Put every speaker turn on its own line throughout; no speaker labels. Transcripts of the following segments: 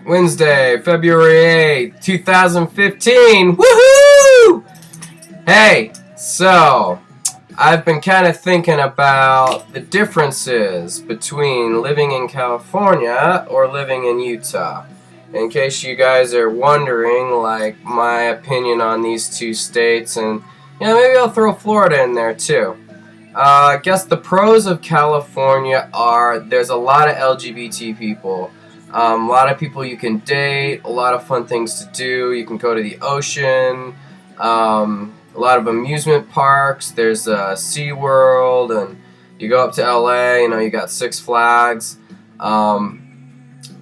Wednesday, February 8th, 2015. Woohoo! Hey, so I've been kind of thinking about the differences between living in California or living in Utah. In case you guys are wondering, like, my opinion on these two states, and maybe I'll throw Florida in there too. I guess the pros of California are there's a lot of LGBT people. A lot of people you can date, a lot of fun things to do. You can go to the ocean, a lot of amusement parks. There's SeaWorld, and you go up to LA, you got Six Flags,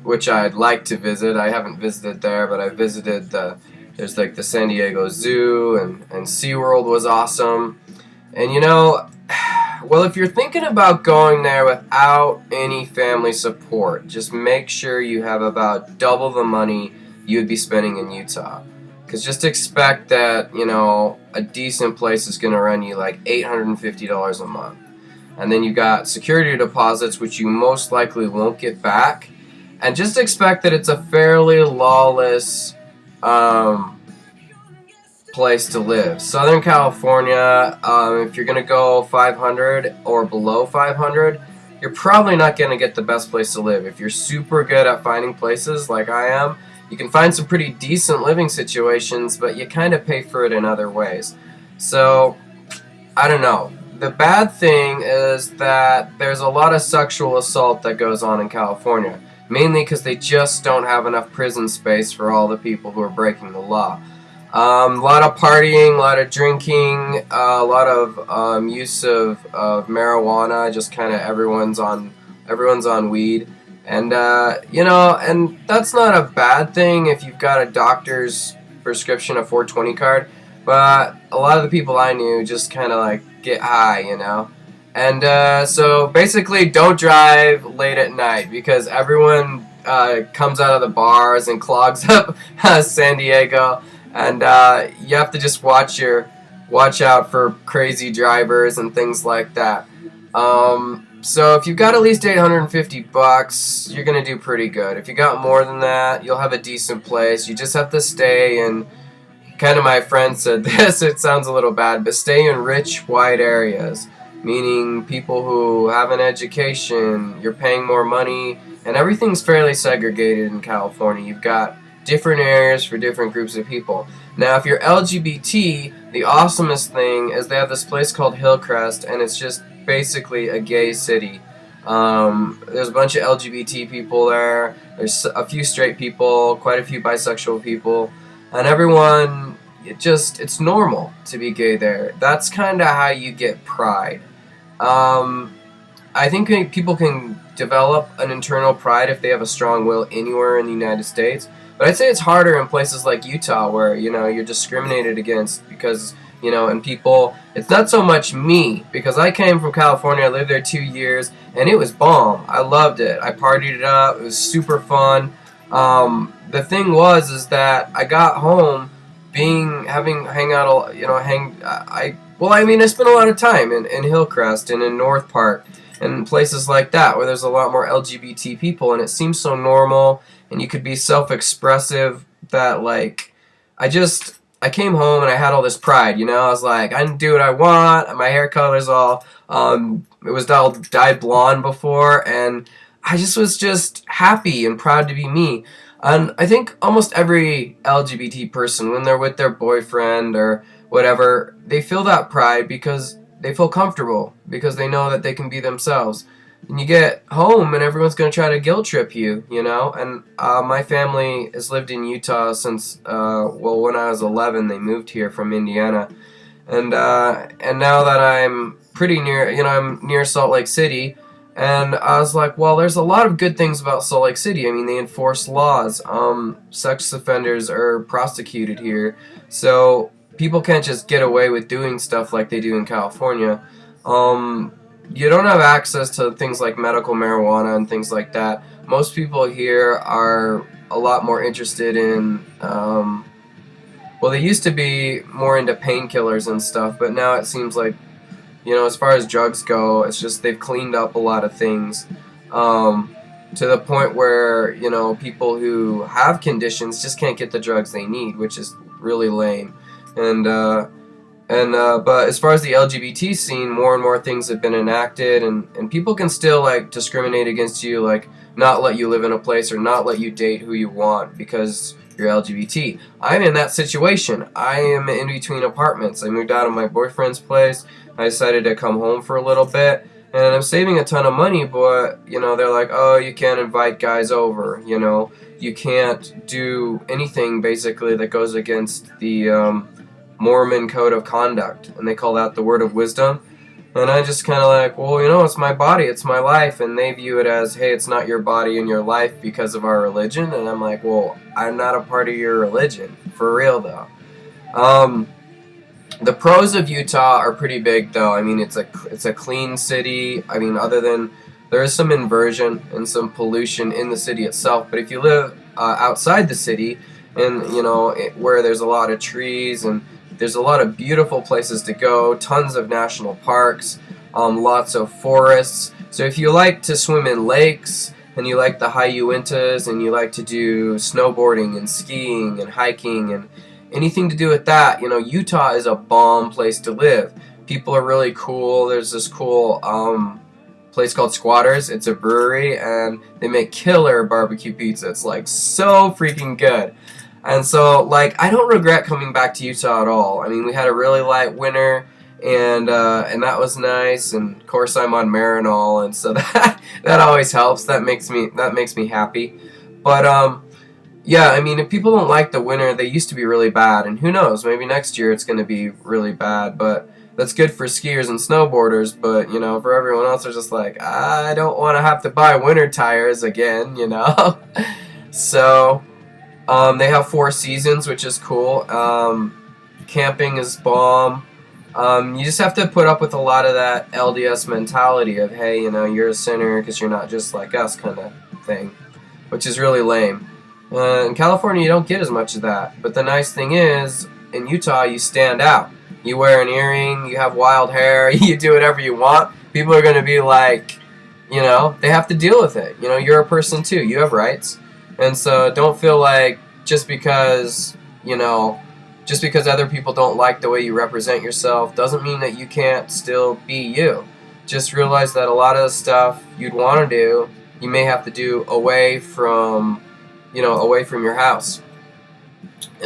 which I'd like to visit. I haven't visited there, but I visited there's like the San Diego Zoo, and SeaWorld was awesome. And well, if you're thinking about going there without any family support, just make sure you have about double the money you would be spending in Utah. Because just expect that, a decent place is going to run you like $850 a month. And then you got security deposits, which you most likely won't get back. And just expect that it's a fairly lawless place to live. Southern California, if you're going to go 500 or below 500, you're probably not going to get the best place to live. If you're super good at finding places like I am, you can find some pretty decent living situations, but you kind of pay for it in other ways. So, I don't know. The bad thing is that there's a lot of sexual assault that goes on in California, mainly because they just don't have enough prison space for all the people who are breaking the law. A lot of partying, a lot of drinking, a lot of use of marijuana. Just kind of everyone's on weed, and and that's not a bad thing if you've got a doctor's prescription, a 420 card. But a lot of the people I knew just kind of like get high, and so basically don't drive late at night because everyone comes out of the bars and clogs up San Diego. And you have to just watch out for crazy drivers and things like that. So if you've got at least $850, you're gonna do pretty good. If you got more than that, you'll have a decent place. You just have to stay in. Kind of my friend said this. It sounds a little bad, but stay in rich, white areas, meaning people who have an education. You're paying more money, and everything's fairly segregated in California. You've got different areas for different groups of people. Now, if you're LGBT, the awesomest thing is they have this place called Hillcrest, and it's just basically a gay city. There's a bunch of LGBT people there. There's a few straight people, quite a few bisexual people, and everyone, it's normal to be gay there. That's kind of how you get pride. I think people can develop an internal pride if they have a strong will anywhere in the United States. But I'd say it's harder in places like Utah where, you're discriminated against because, and people, it's not so much me, because I came from California, I lived there 2 years, and it was bomb. I loved it. I partied it up. It was super fun. The thing is that I got home I spent a lot of time in Hillcrest and in North Park and places like that where there's a lot more LGBT people, and it seems so normal. And you could be self-expressive that, like, I came home and I had all this pride, I was like, I can do what I want. My hair color's all, it was all dyed blonde before, and I was just happy and proud to be me. And I think almost every LGBT person, when they're with their boyfriend or whatever, they feel that pride because they feel comfortable, because they know that they can be themselves. And you get home and everyone's going to try to guilt trip you, And my family has lived in Utah since, when I was 11, they moved here from Indiana. And now that I'm pretty near, I'm near Salt Lake City. And I was like, well, there's a lot of good things about Salt Lake City. I mean, they enforce laws. Sex offenders are prosecuted here. So people can't just get away with doing stuff like they do in California. You don't have access to things like medical marijuana and things like that. Most people here are a lot more interested in, they used to be more into painkillers and stuff, but now it seems like, as far as drugs go, it's just they've cleaned up a lot of things. to the point where, you know, people who have conditions just can't get the drugs they need, which is really lame. And but as far as the LGBT scene, more and more things have been enacted, and people can still like discriminate against you, like not let you live in a place or not let you date who you want because you're LGBT. I'm in that situation. I am in between apartments. I moved out of my boyfriend's place. I decided to come home for a little bit, and I'm saving a ton of money, but, you know, they're like, oh, you can't invite guys over, you know, you can't do anything basically that goes against the Mormon code of conduct, and they call that the word of wisdom. And I just kind of like, well, you know, it's my body, it's my life, and they view it as, hey, it's not your body and your life because of our religion. And I'm like, well, I'm not a part of your religion, for real though. The pros of Utah are pretty big though. I mean, it's a clean city. I mean, other than there is some inversion and some pollution in the city itself, but if you live outside the city, and you know, where there's a lot of trees and there's a lot of beautiful places to go, tons of national parks, lots of forests. So if you like to swim in lakes, and you like the high Uintas, and you like to do snowboarding and skiing and hiking and anything to do with that, you know, Utah is a bomb place to live. People are really cool. There's this cool place called Squatters. It's a brewery, and they make killer barbecue pizza. It's like so freaking good. And so, like, I don't regret coming back to Utah at all. I mean, we had a really light winter, and that was nice. And of course, I'm on Marinol, and so that always helps. That makes me happy. But yeah, I mean, if people don't like the winter, they used to be really bad, and who knows? Maybe next year it's going to be really bad. But that's good for skiers and snowboarders. But you know, for everyone else, they're just like, I don't want to have to buy winter tires again, you know. So. They have 4 seasons, which is cool. Camping is bomb. You just have to put up with a lot of that LDS mentality of, hey, you know, you're a sinner because you're not just like us kind of thing, which is really lame. In California, you don't get as much of that. But the nice thing is, in Utah, you stand out. You wear an earring, you have wild hair, you do whatever you want. People are going to be like, you know, they have to deal with it. You know, you're a person too. You have rights. And so don't feel like just because, you know, just because other people don't like the way you represent yourself doesn't mean that you can't still be you. Just realize that a lot of the stuff you'd want to do, you may have to do away from, you know, away from your house,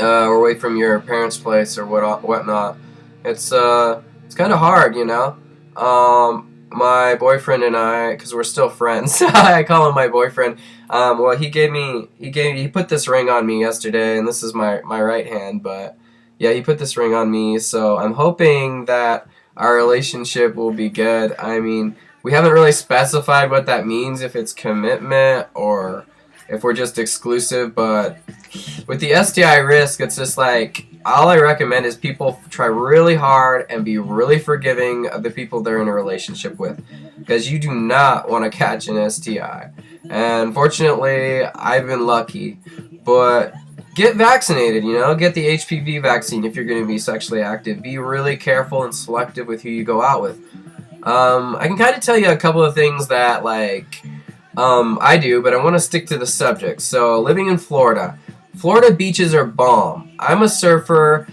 or away from your parents' place or whatnot. It's kind of hard, you know. My boyfriend and I, because we're still friends, I call him my boyfriend. Well, he put this ring on me yesterday, and this is my right hand, but yeah, he put this ring on me, so I'm hoping that our relationship will be good. I mean, we haven't really specified what that means, if it's commitment or if we're just exclusive, but with the STI risk, it's just like, all I recommend is people try really hard and be really forgiving of the people they're in a relationship with, because you do not want to catch an STI. And fortunately, I've been lucky, but get vaccinated, you know, get the HPV vaccine if you're going to be sexually active. Be really careful and selective with who you go out with. I can kind of tell you a couple of things that, like, I do, but I want to stick to the subject. So, living in Florida beaches are bomb. I'm a surfer.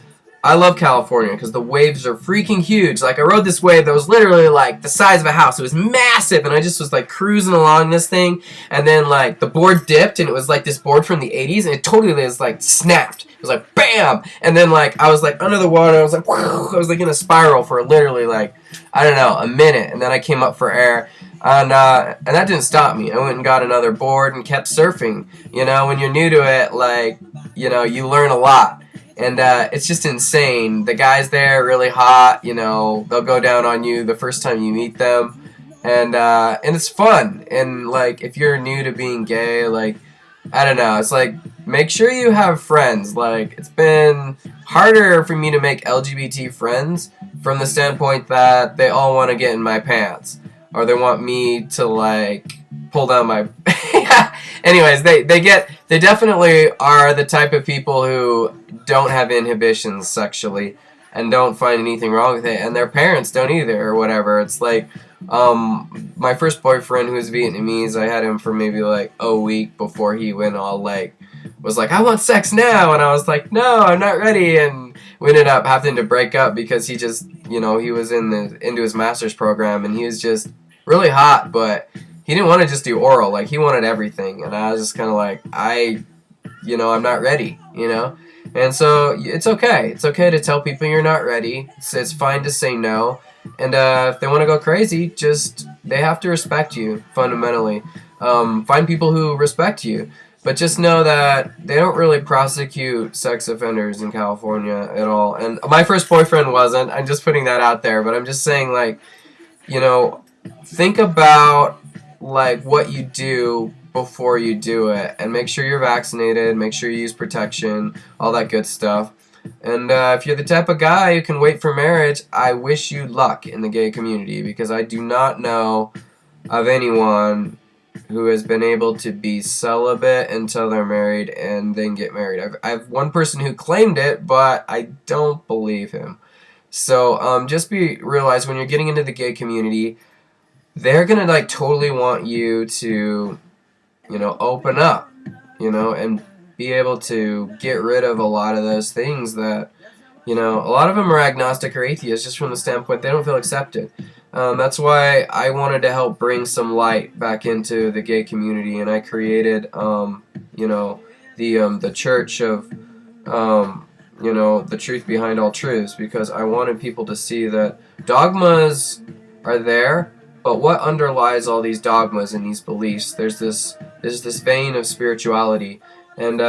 I love California because the waves are freaking huge. Like, I rode this wave that was literally like the size of a house. It was massive, and I just was like cruising along this thing, and then like the board dipped, and it was like this board from the 80s, and it totally was like snapped. It was like BAM! And then like I was like under the water, I was like, whew, I was like in a spiral for literally like, I don't know, a minute, and then I came up for air. And that didn't stop me. I went and got another board and kept surfing. You know, when you're new to it, like, you know, you learn a lot. And it's just insane. The guys there are really hot. You know, they'll go down on you the first time you meet them. And it's fun. And, like, if you're new to being gay, like, I don't know. It's like, make sure you have friends. Like, it's been harder for me to make LGBT friends from the standpoint that they all want to get in my pants. Or they want me to, like, pull down my... Anyways, they definitely are the type of people who don't have inhibitions sexually and don't find anything wrong with it. And their parents don't either or whatever. It's like, My first boyfriend, who was Vietnamese, I had him for maybe like a week before he went all like, was like, I want sex now, and I was like, no, I'm not ready, and we ended up having to break up because he just, he was into his master's program, and he was just really hot, but he didn't want to just do oral, like he wanted everything, and I was just kind of like, I'm not ready. And so it's okay. It's okay to tell people you're not ready. It's fine to say no. And if they want to go crazy, they have to respect you, fundamentally. Find people who respect you. But just know that they don't really prosecute sex offenders in California at all. And my first boyfriend wasn't. I'm just putting that out there. But I'm just saying, like, think about, like, what you do before you do it. And make sure you're vaccinated. Make sure you use protection. All that good stuff. And if you're the type of guy who can wait for marriage, I wish you luck in the gay community, because I do not know of anyone who has been able to be celibate until they're married and then get married. I have one person who claimed it, but I don't believe him. So just realize when you're getting into the gay community, they're gonna like totally want you to, open up, and be able to get rid of a lot of those things that, a lot of them are agnostic or atheists just from the standpoint they don't feel accepted. That's why I wanted to help bring some light back into the gay community, and I created, the Church of, the Truth Behind All Truths, because I wanted people to see that dogmas are there, but what underlies all these dogmas and these beliefs? There's this vein of spirituality, and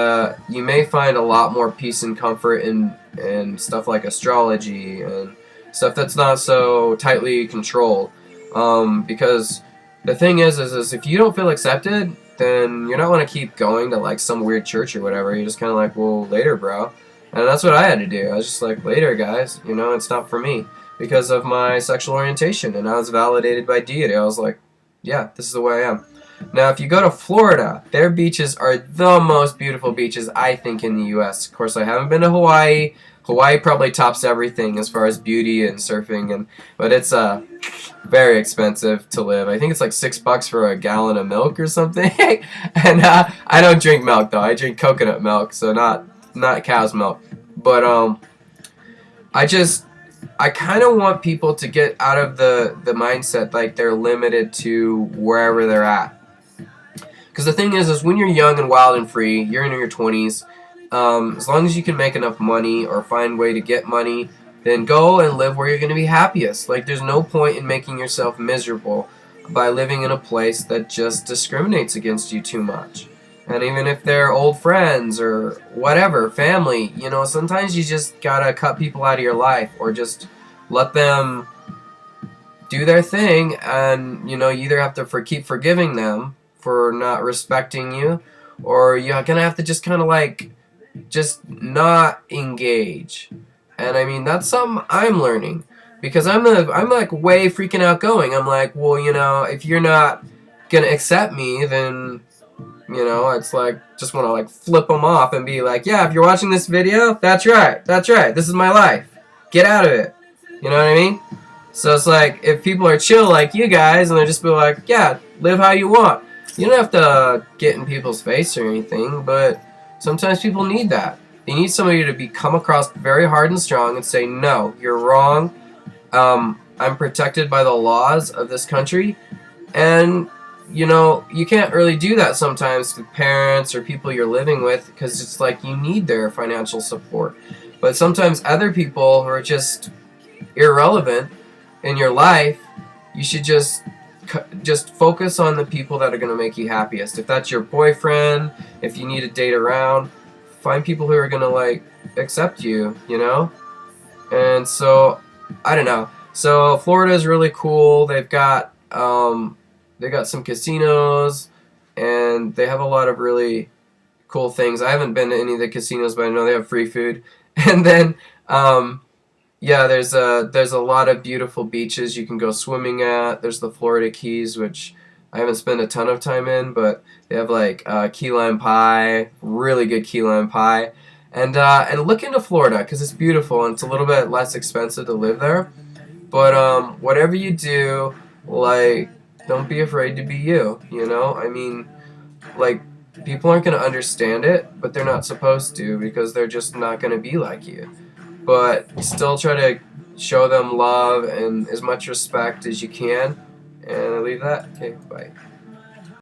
you may find a lot more peace and comfort in stuff like astrology and stuff that's not so tightly controlled. Because the thing is if you don't feel accepted, then you're not going to keep going to like some weird church or whatever. You're just kind of like, well, later, bro. And that's what I had to do. I was just like, later, guys. It's not for me because of my sexual orientation, and I was validated by deity. I was like, yeah, this is the way I am. Now, if you go to Florida, their beaches are the most beautiful beaches, I think, in the U.S. Of course, I haven't been to Hawaii. Hawaii probably tops everything as far as beauty and surfing, but it's very expensive to live. I think it's like $6 for a gallon of milk or something. And I don't drink milk though. I drink coconut milk, so not cow's milk. But I kind of want people to get out of the mindset like they're limited to wherever they're at. Because the thing is when you're young and wild and free, you're in your 20s. As long as you can make enough money or find a way to get money, then go and live where you're going to be happiest. Like, there's no point in making yourself miserable by living in a place that just discriminates against you too much. And even if they're old friends or whatever, family, sometimes you just gotta cut people out of your life or just let them do their thing, and, you either have to keep forgiving them for not respecting you, or you're gonna have to just kind of like just not engage. And I mean, that's something I'm learning, because I'm like way freaking outgoing. I'm like, well, if you're not gonna accept me, then it's like just want to like flip them off and be like, yeah, if you're watching this video, that's right, this is my life, get out of it. You know what I mean? So it's like, if people are chill like you guys and they just be like, yeah, live how you want, you don't have to get in people's face or anything, but sometimes people need that. They need somebody to come across very hard and strong and say, no, you're wrong. I'm protected by the laws of this country. And, you can't really do that sometimes with parents or people you're living with, because it's like you need their financial support. But sometimes other people who are just irrelevant in your life, you should just focus on the people that are going to make you happiest. If that's your boyfriend, if you need to date around, find people who are going to like accept you, And so I don't know. So Florida is really cool. They've got some casinos, and they have a lot of really cool things. I haven't been to any of the casinos, but I know they have free food. And then there's a lot of beautiful beaches you can go swimming at. There's the Florida Keys, which I haven't spent a ton of time in, but they have like key lime pie, really good key lime pie. And look into Florida, because it's beautiful and it's a little bit less expensive to live there. But whatever you do, Like, don't be afraid to be you, you know? I mean, like, people aren't going to understand it, but they're not supposed to because they're just not going to be like you. But still try to show them love and as much respect as you can. And I leave that. Okay, bye.